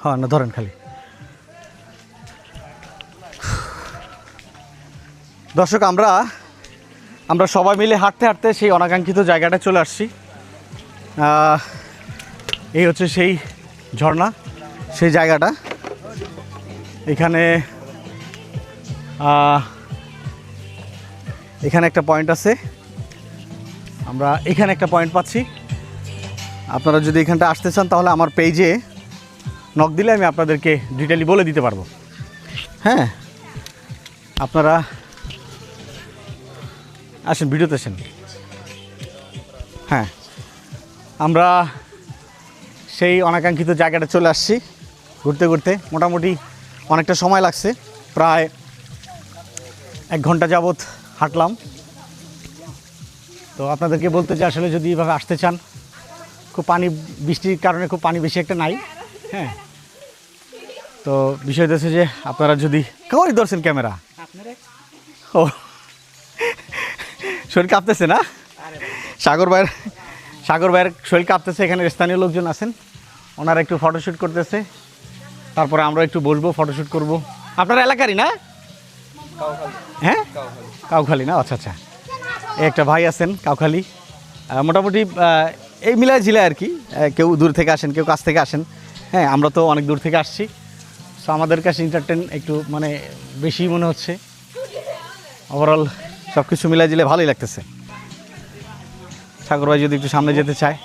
হ্যাঁ না ধরেন খালি। দর্শক আমরা সবাই মিলে হাঁটতে হাঁটতে সেই অনাকাঙ্ক্ষিত জায়গাটা চলে আসছি। এই হচ্ছে সেই ঝর্ণা, সেই জায়গাটা। এখানে এখানে একটা পয়েন্ট আছে, আমরা এখানে একটা পয়েন্ট পাচ্ছি। আপনারা যদি এখানটা আসতে চান তাহলে আমার পেজে নক দিলে আমি আপনাদেরকে ডিটেইলি বলে দিতে পারবো। হ্যাঁ, আপনারা আসেন, ভিডিওতে আসেন। হ্যাঁ, আমরা সেই অনাকাঙ্ক্ষিত জায়গাটা চলে আসছি। ঘুরতে ঘুরতে মোটামুটি অনেকটা সময় লাগছে, প্রায় 1 ঘন্টা যাবৎ হাঁটলাম। তো আপনাদেরকে বলতে যে আসলে যদি এভাবে আসতে চান, খুব পানি, বৃষ্টির কারণে খুব পানি বেশি একটা নাই। হ্যাঁ, তো বিষয় হচ্ছে যে আপনারা যদি কই ধরছেন ক্যামেরা, ও শরীর কাঁপতেছে না? সাগর ভাইয়ের শরীর কাঁপতেছে। এখানে স্থানীয় লোকজন আছেন, ওনারা একটু ফটোশ্যুট করতেছে। তারপরে আমরা একটু বসবো, ফটোশ্যুট করব। আপনার এলাকারই না? হ্যাঁ, কাউখালী না? আচ্ছা আচ্ছা। একটা ভাই আছেন কাউখালী, মোটামুটি এই মিলায় ঝিলায় আর কি। কেউ দূর থেকে আসেন, কেউ কাছ থেকে আসেন। হ্যাঁ, আমরা তো অনেক দূর থেকে আসছি। সো আমাদের কাছে এন্টারটেন একটু মানে বেশি মনে হচ্ছে। ওভারঅল সব কিছু মিলাই দিলে ভালোই লাগতেছে। সাগর ভাই যদি একটু সামনে যেতে চায়।